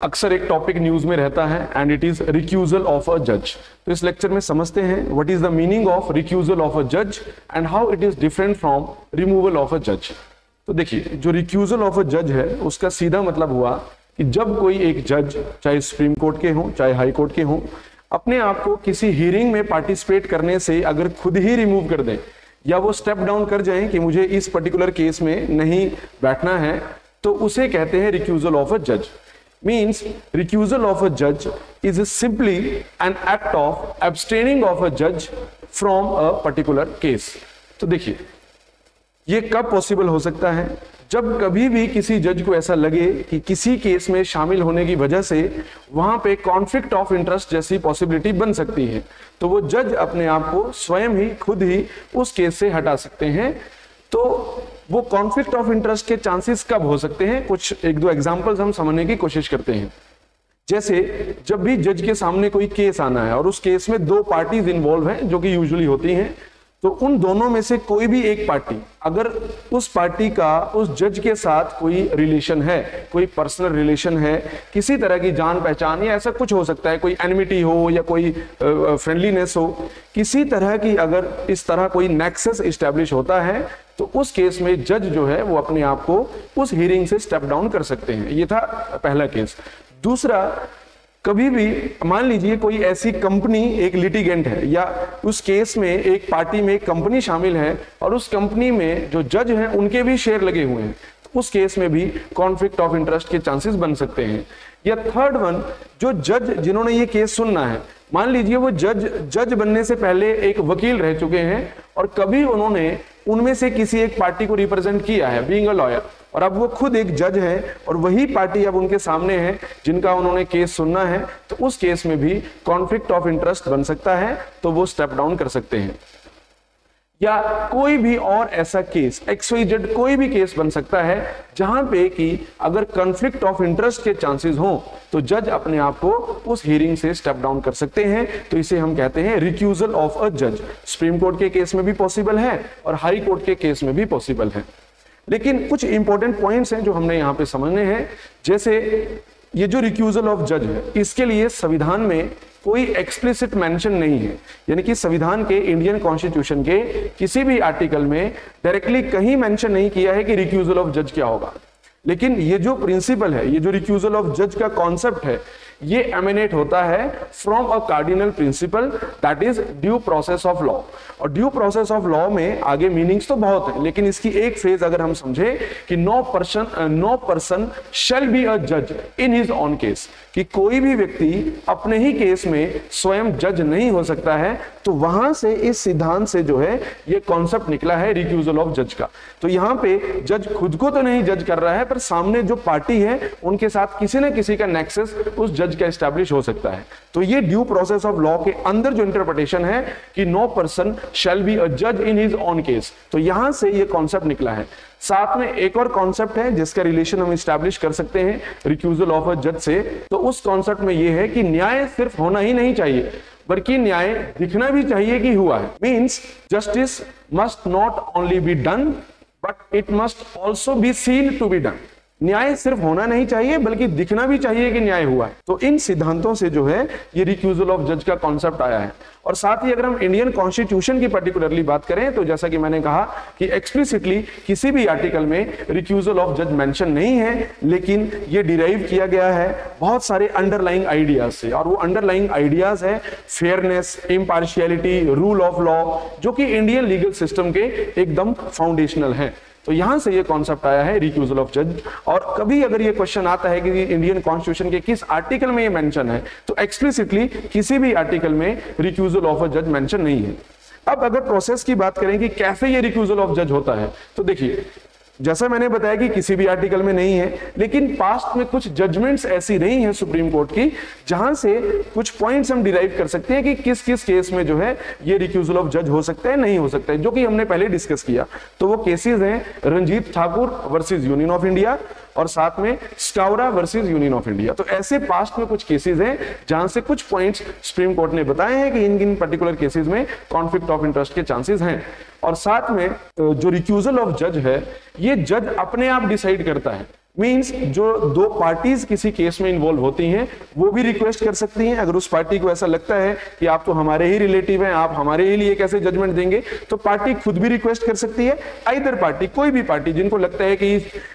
अक्सर एक topic news में रहता है and it is recusal of a जज। तो इस लेक्चर में समझते हैं what is the meaning of recusal of a जज and how it is different from removal of a जज। तो देखिए, जो रिक्यूजल ऑफ अ जज है उसका सीधा मतलब हुआ कि जब कोई एक जज, चाहे सुप्रीम कोर्ट के हों चाहे हाई कोर्ट के हों, अपने आप को किसी हियरिंग में पार्टिसिपेट करने से अगर खुद ही रिमूव कर दें या वो स्टेप डाउन कर जाएं कि मुझे इस पर्टिकुलर केस में नहीं बैठना है, तो उसे कहते हैं रिक्यूजल ऑफ अ जज। Means recusal of a judge is simply an act of abstaining of a judge from a particular case। तो देखिए, ये कब पॉसिबल हो सकता है? जब कभी भी किसी जज को ऐसा लगे कि किसी केस में शामिल होने की वजह से वहां पे कॉन्फ्लिक्ट ऑफ इंटरेस्ट जैसी पॉसिबिलिटी बन सकती है, तो वो जज अपने आप को स्वयं ही खुद ही उस केस से हटा सकते हैं। तो वो कॉन्फ्लिक्ट ऑफ इंटरेस्ट के चांसेस कब हो सकते हैं, कुछ एक दो एग्जांपल्स हम समझने की कोशिश करते हैं। जैसे जब भी जज के सामने कोई केस आना है और उस केस में दो पार्टीज इन्वॉल्व हैं, जो कि यूजुअली होती हैं, तो उन दोनों में से कोई भी एक पार्टी, अगर उस पार्टी का उस जज के साथ कोई रिलेशन है, कोई पर्सनल रिलेशन है, किसी तरह की जान पहचान या ऐसा कुछ हो सकता है, कोई एनिमिटी हो या कोई फ्रेंडलीनेस हो, किसी तरह की अगर इस तरह कोई नेक्सस एस्टैब्लिश होता है, तो उस केस में जज जो है वो अपने आप को उस हियरिंग से स्टेप डाउन कर सकते हैं। ये था पहला केस। दूसरा, कभी भी मान लीजिए कोई ऐसी कंपनी एक लिटिगेंट है या उस केस में एक पार्टी में एक कंपनी शामिल है और उस कंपनी में जो जज हैं उनके भी शेयर लगे हुए हैं, तो उस केस में भी कॉन्फ्लिक्ट ऑफ इंटरेस्ट के चांसेस बन सकते हैं। या थर्ड वन, जो जज जिन्होंने ये केस सुनना है, मान लीजिए वो जज बनने से पहले एक वकील रह चुके हैं और कभी उन्होंने उनमें से किसी एक पार्टी को रिप्रेजेंट किया है बीइंग अ लॉयर, और अब वो खुद एक जज है और वही पार्टी अब उनके सामने है जिनका उन्होंने केस सुनना है, तो उस केस में भी कॉन्फ्लिक्ट ऑफ इंटरेस्ट बन सकता है, तो वो स्टेप डाउन कर सकते हैं। या कोई भी और ऐसा केस, XYZ कोई भी केस बन सकता है जहां पे कि अगर कॉन्फ्लिक्ट ऑफ इंटरेस्ट के चांसेस हो तो जज अपने आप को उस हियरिंग से स्टेप डाउन कर सकते हैं। तो इसे हम कहते हैं रिक्यूजल ऑफ अ जज। सुप्रीम कोर्ट के केस में भी पॉसिबल है और हाई कोर्ट के केस में भी पॉसिबल है। लेकिन कुछ इंपॉर्टेंट पॉइंट्स हैं जो हमने यहां पे समझने हैं। जैसे ये जो रिक्यूजल ऑफ जज है, इसके लिए संविधान में कोई एक्सप्लिसिट मेंशन नहीं है, यानी कि संविधान के, इंडियन कॉन्स्टिट्यूशन के किसी भी आर्टिकल में डायरेक्टली कहीं मेंशन नहीं किया है कि रिक्यूजल ऑफ जज क्या होगा। लेकिन ये जो प्रिंसिपल है, ये जो रिक्यूजल ऑफ जज का कॉन्सेप्ट है, ये एमिनेट होता है from a cardinal principal that is due process of law. और ड्यू प्रोसेस ऑफ लॉ में आगे मीनिंग्स तो बहुत है, लेकिन इसकी एक फ्रेज अगर हम समझे कि no person shall be a जज इन हिज ऑन केस, कि कोई भी व्यक्ति अपने ही केस में स्वयं जज नहीं हो सकता है, तो वहां से इस सिद्धांत से जो है ये कॉन्सेप्ट निकला है रिक्यूजल ऑफ जज का। तो यहां पे जज खुद को तो नहीं जज कर रहा है, पर सामने जो पार्टी है उनके साथ किसी न किसी का नेक्सस उस जज का एस्टैब्लिश हो सकता है। तो ये ड्यू प्रोसेस ऑफ लॉ के अंदर जो इंटरप्रिटेशन है कि no person shall be a जज इन हिज ऑन केस, तो यहां से ये कॉन्सेप्ट निकला है। साथ में एक और कॉन्सेप्ट है जिसका रिलेशन हम एस्टैब्लिश कर सकते हैं रिक्यूजल ऑफ अ जज से। तो उस कॉन्सेप्ट में ये है कि न्याय सिर्फ होना ही नहीं चाहिए, बल्कि न्याय दिखना भी चाहिए कि हुआ है। Means justice must not only be done but it must also be seen to be done. न्याय सिर्फ होना नहीं चाहिए बल्कि दिखना भी चाहिए कि न्याय हुआ है। तो इन सिद्धांतों से जो है ये रिक्यूजल ऑफ जज का कॉन्सेप्ट आया है। और साथ ही अगर हम इंडियन कॉन्स्टिट्यूशन की पर्टिकुलरली बात करें, तो जैसा कि मैंने कहा कि एक्सप्लिसिटली किसी भी आर्टिकल में रिक्यूजल ऑफ जज मेंशन नहीं है, लेकिन ये डिराइव किया गया है बहुत सारे अंडरलाइंग आइडियाज से। और वो अंडरलाइंग आइडियाज है fairness, impartiality, rule of law, जो कि इंडियन लीगल सिस्टम के एकदम फाउंडेशनल है। तो यहां से ये कॉन्सेप्ट आया है रिक्यूजल ऑफ जज। और कभी अगर ये क्वेश्चन आता है कि इंडियन कॉन्स्टिट्यूशन के किस आर्टिकल में ये मेंशन है, तो एक्सप्लिसिटली किसी भी आर्टिकल में रिक्यूजल ऑफ अ जज मेंशन नहीं है। अब अगर प्रोसेस की बात करें कि कैसे ये रिक्यूजल ऑफ जज होता है, तो देखिए, जैसा मैंने बताया कि किसी भी आर्टिकल में नहीं है, लेकिन पास्ट में कुछ जजमेंट्स ऐसी रही हैं सुप्रीम कोर्ट की जहां से कुछ पॉइंट्स हम डिराइव कर सकते हैं कि किस किस केस में जो है ये रिक्यूजल ऑफ जज हो सकता है, नहीं हो सकता है, जो कि हमने पहले डिस्कस किया। तो वो केसेस हैं Ranjit Thakur versus union of India और साथ में स्टावरा वर्सेस यूनियन ऑफ इंडिया। तो ऐसे पास्ट में कुछ केसेस हैं जहां से कुछ पॉइंट्स सुप्रीम कोर्ट ने बताए हैं कि इन पर्टिकुलर केसेस में कॉन्फ्लिक्ट ऑफ इंटरेस्ट के चांसेस हैं। और साथ में जो रिक्यूजल ऑफ जज है, ये जज अपने आप डिसाइड करता है, मींस जो दो पार्टीज किसी केस में इन्वॉल्व होती हैं वो भी रिक्वेस्ट कर सकती हैं। अगर उस पार्टी को ऐसा लगता है कि आप तो हमारे ही रिलेटिव हैं, आप हमारे ही लिए कैसे जजमेंट देंगे, तो पार्टी खुद भी रिक्वेस्ट कर सकती है। आइदर पार्टी, कोई भी पार्टी जिनको लगता है कि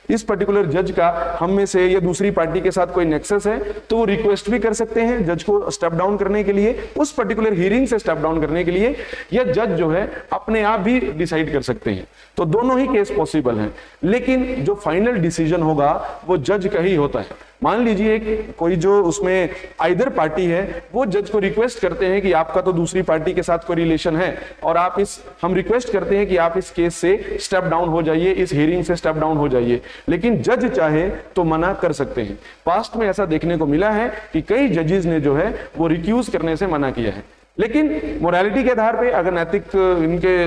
इस पर्टिकुलर जज का हम में से या दूसरी पार्टी के साथ कोई नेक्सस है, तो वो रिक्वेस्ट भी कर सकते हैं जज को स्टेप डाउन करने के लिए, उस पर्टिकुलर हियरिंग से स्टेप डाउन करने के लिए, या जज जो है अपने आप भी डिसाइड कर सकते हैं। तो दोनों ही केस पॉसिबल हैं, लेकिन जो फाइनल डिसीजन होगा वो जज का ही होता है। मान लीजिए कोई जो उसमें आइदर पार्टी है वो जज को रिक्वेस्ट करते हैं कि आपका तो दूसरी पार्टी के साथ कोई रिलेशन है और हम रिक्वेस्ट करते हैं कि आप इस केस से स्टेप डाउन हो जाइए, इस हियरिंग से स्टेप डाउन हो जाइए, लेकिन जज चाहे तो मना कर सकते हैं। पास्ट में ऐसा देखने को मिला है कि कई जजेस ने जो है वो रिक्यूज करने से मना किया है। लेकिन मोरालिटी के आधार पे, अगर नैतिक इनके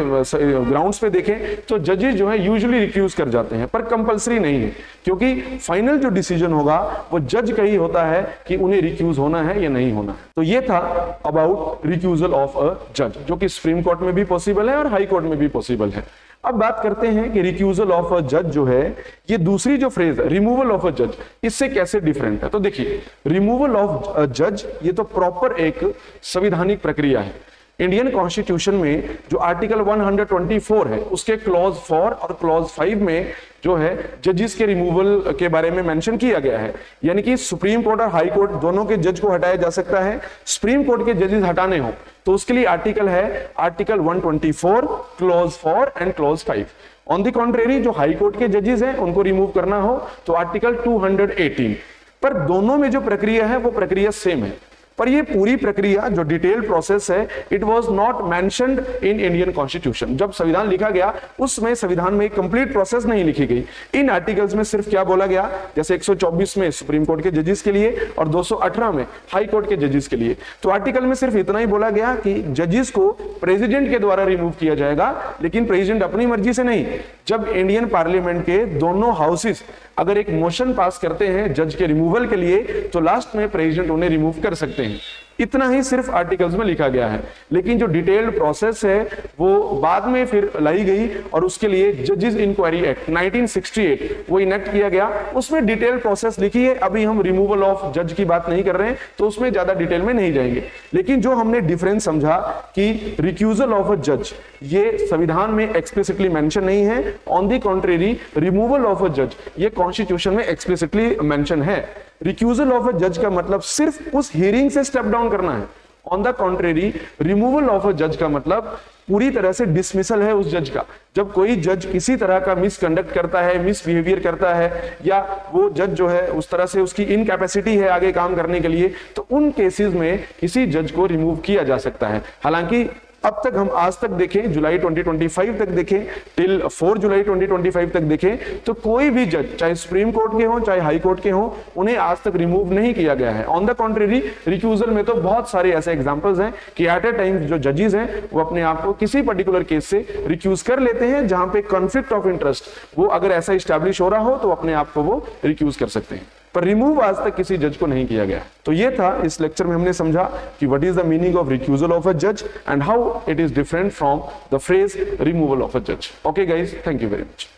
ग्राउंड्स पे देखें तो जजेस जो है यूजुअली रिक्यूज कर जाते हैं, पर कंपलसरी नहीं है, क्योंकि फाइनल जो डिसीजन होगा वो जज का ही होता है कि उन्हें रिक्यूज होना है या नहीं होना। तो ये था अबाउट रिक्यूजल ऑफ अ जज, जो कि सुप्रीम कोर्ट में भी पॉसिबल है और हाई कोर्ट में भी पॉसिबल है। अब बात करते हैं कि रिक्यूजल ऑफ अ जज जो है, ये दूसरी जो फ्रेज है रिमूवल ऑफ अ जज, इससे कैसे डिफरेंट है। तो देखिए, रिमूवल ऑफ अ जज ये तो प्रॉपर एक संवैधानिक प्रक्रिया है। इंडियन कॉन्स्टिट्यूशन में जो आर्टिकल 124 है उसके क्लॉज 4 और क्लॉज 5 में जो है जजेस के रिमूवल के बारे में मेंशन किया गया है, यानी कि सुप्रीम कोर्ट और हाई कोर्ट दोनों के जज को हटाया जा सकता है। सुप्रीम कोर्ट के जजेस हटाने हो तो उसके लिए आर्टिकल है article 124 clause 4 and clause 5। On the contrary जो हाई कोर्ट के जजेस हैं उनको रिमूव करना हो तो आर्टिकल 218। पर दोनों में जो प्रक्रिया है वो प्रक्रिया सेम है, पर ये पूरी प्रक्रिया जो डिटेल प्रोसेस है it was not mentioned in Indian constitution. जब संविधान लिखा गया उसमें संविधान में एक कंप्लीट प्रोसेस नहीं लिखी गई। इन आर्टिकल्स में सिर्फ क्या बोला गया, जैसे 124 में सुप्रीम कोर्ट के जजेस के लिए और 218 में हाई कोर्ट के जजेस के लिए, तो आर्टिकल में सिर्फ इतना ही बोला गया कि जजेस को प्रेसिडेंट के द्वारा रिमूव किया जाएगा, लेकिन प्रेसिडेंट अपनी मर्जी से नहीं। जब इंडियन पार्लियामेंट के दोनों हाउसेस अगर एक मोशन पास करते हैं जज के रिमूवल के लिए, तो लास्ट में प्रेसिडेंट उन्हें रिमूव कर सकते हैं। इतना ही सिर्फ आर्टिकल्स में लिखा गया है, लेकिन जो डिटेल्ड प्रोसेस है वो बाद में फिर लाई गई और उसके लिए जजेस इंक्वायरी एक्ट 1968 वो इनेक्ट किया गया। उसमें डिटेल प्रोसेस लिखी है। अभी हम रिमूवल ऑफ जज की बात नहीं कर रहे हैं तो उसमें ज्यादा डिटेल में नहीं जाएंगे, लेकिन जो हमने डिफरेंस समझा कि रिक्यूजल ऑफ अ जज ये संविधान में एक्सप्लिसिटली मेंशन नहीं है, on the contrary removal of a जज ये कॉन्स्टिट्यूशन में एक्सप्लिसिटली मेंशन है। रिक्यूजल ऑफ अ जज का मतलब सिर्फ उस हियरिंग से स्टेप डाउन करना है। On the contrary removal of a जज का मतलब पूरी तरह से डिसमिसल है उस जज का। जब कोई जज किसी तरह का मिसकंडक्ट करता है, मिसबिहेवियर करता है, या वो जज जो है उस तरह से उसकी इनकैपेसिटी है आगे काम करने के लिए, तो उन केसेस में किसी जज को रिमूव किया जा सकता है। हालांकि अब तक हम आज तक देखें, जुलाई 2025 तक देखें, टिल 4 जुलाई 2025 तक देखें, तो कोई भी जज चाहे सुप्रीम कोर्ट के हो चाहे हाई कोर्ट के हो उन्हें आज तक रिमूव नहीं किया गया है। ऑन द कॉन्ट्रेरी रिक्यूजल में तो बहुत सारे ऐसे एग्जांपल्स हैं कि एट ए टाइम जो जजेस हैं वो अपने आप को किसी पर्टिकुलर केस से रिक्यूज कर लेते हैं, जहां पे कॉन्फ्लिक्ट ऑफ इंटरेस्ट वो अगर ऐसा इस्टेब्लिश हो रहा हो तो अपने आप को वो रिक्यूज कर सकते हैं, पर रिमूव आज तक किसी जज को नहीं किया गया। तो ये था, इस लेक्चर में हमने समझा कि what is the meaning of recusal of a जज and how it is different from the phrase removal of a जज। Okay guys, thank you very much.